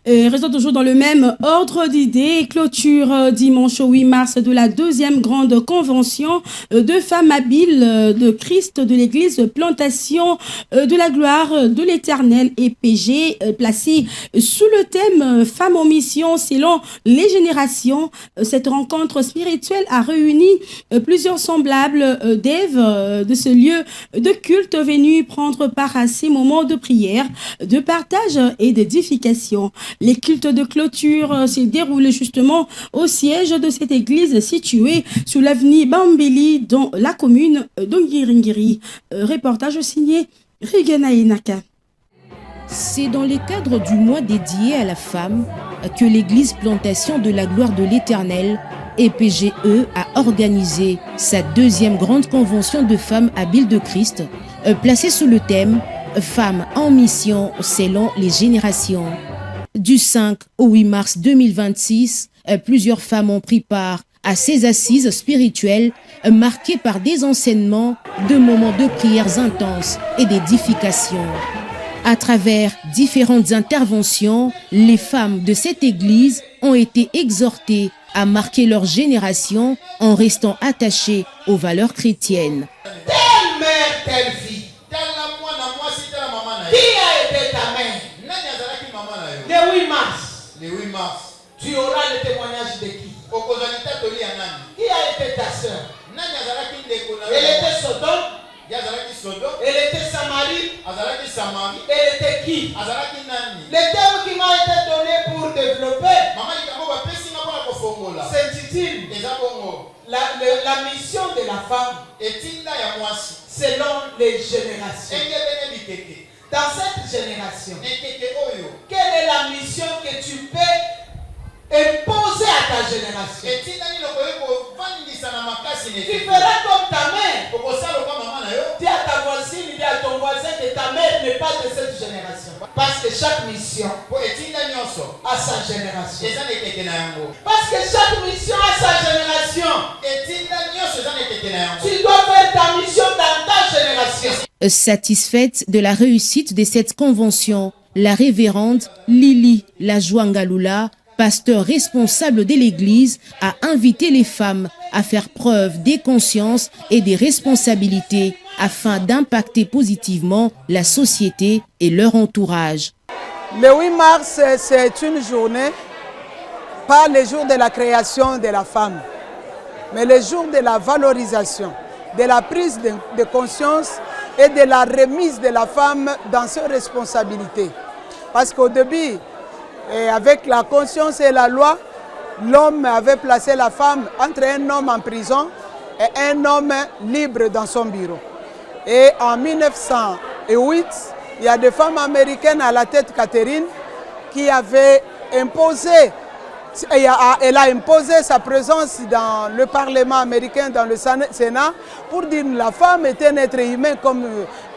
Restons toujours dans le même ordre d'idées. Clôture dimanche 8 mars de la deuxième grande convention de femmes habiles de Christ de l'église Plantation de la gloire de l'Éternel EPG, placée sous le thème Femmes en mission selon les générations. Cette rencontre spirituelle a réuni plusieurs semblables d'Ève de ce lieu de culte venus prendre part à ces moments de prière, de partage et d'édification. Les cultes de clôture se déroulent justement au siège de cette église située sur l'avenue Bambili dans la commune d'Ongiringiri. Reportage signé Rigena Inaka. C'est dans le cadre du mois dédié à la femme que l'église Plantation de la gloire de l'Éternel EPGE a organisé sa deuxième grande convention de femmes habiles de Christ, placée sous le thème Femmes en mission selon les générations. Du 5 au 8 mars 2026, plusieurs femmes ont pris part à ces assises spirituelles marquées par des enseignements, de moments de prières intenses et d'édification. À travers différentes interventions, les femmes de cette église ont été exhortées à marquer leur génération en restant attachées aux valeurs chrétiennes. Telle mère, telle fille. Qui a été ta mère? Le 8 mars. Le 8 mars. Tu auras le témoignage de qui? Qui a été ta sœur? Elle était Sodome. Elle était Samarie. Elle était qui? Le terme qui m'a été donné pour développer s'intitule la mission de la femme selon les générations. Dans cette génération, quelle est la mission que tu peux imposer à ta génération? Tu feras comme ta mère. Dis à ta voisine, dis à ton voisin que ta mère n'est pas de cette génération. Parce que chaque mission a sa génération. Parce que chaque mission a sa génération. Tu dois faire ta mission dans ta génération. Satisfaite de la réussite de cette convention, la révérende Lily Lajoangalula, pasteur responsable de l'Église, a invité les femmes à faire preuve des consciences et des responsabilités afin d'impacter positivement la société et leur entourage. Le 8 mars, c'est une journée, pas le jour de la création de la femme, mais le jour de la valorisation, de la prise de conscience et de la remise de la femme dans ses responsabilités. Parce qu'au début, avec la conscience et la loi, l'homme avait placé la femme entre un homme en prison et un homme libre dans son bureau. Et en 1908, il y a des femmes américaines à la tête Catherine qui avaient imposé, elle a imposé sa présence dans le Parlement américain, dans le Sénat, pour dire que la femme est un être humain comme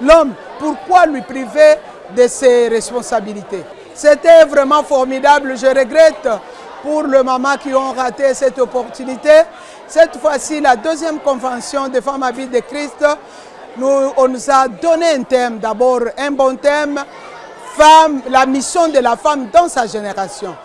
l'homme. Pourquoi lui priver de ses responsabilités? C'était vraiment formidable. Je regrette pour les mamans qui ont raté cette opportunité. Cette fois-ci, la deuxième convention des femmes habiles de Christ, on nous a donné un thème, d'abord un bon thème, femme, la mission de la femme dans sa génération.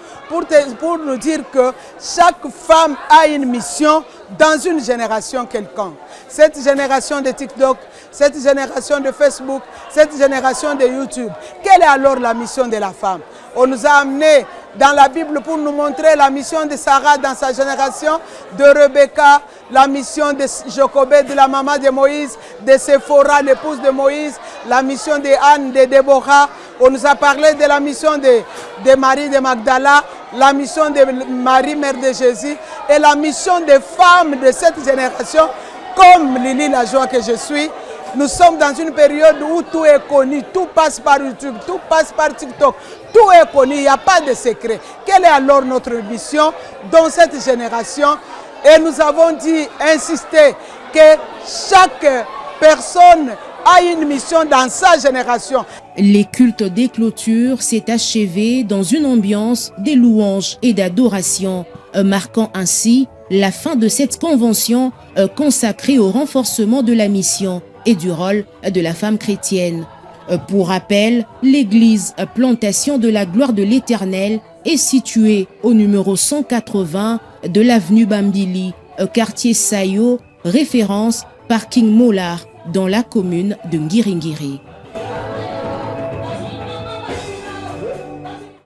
Pour nous dire que chaque femme a une mission dans une génération quelconque. Cette génération de TikTok, cette génération de Facebook, cette génération de YouTube. Quelle est alors la mission de la femme? On nous a amené dans la Bible pour nous montrer la mission de Sarah dans sa génération, de Rebecca, la mission de Jochebed, de la maman de Moïse, de Séphora, l'épouse de Moïse, la mission de Anne, de Déborah. On nous a parlé de la mission de Marie de Magdala, la mission de Marie, mère de Jésus, et la mission des femmes de cette génération, comme Lily Lajoie que je suis. Nous sommes dans une période où tout est connu, tout passe par YouTube, tout passe par TikTok, tout est connu, il n'y a pas de secret. Quelle est alors notre mission dans cette génération? Et nous avons dit, insisté, que chaque personne a une mission dans sa génération. Les cultes des clôtures s'est achevé dans une ambiance de louanges et d'adoration, marquant ainsi la fin de cette convention consacrée au renforcement de la mission et du rôle de la femme chrétienne. Pour rappel, l'église Plantation de la gloire de l'Éternel est situé au numéro 180 de l'avenue Bambili, quartier Sayo, référence parking Molar dans la commune de Ngiringiri.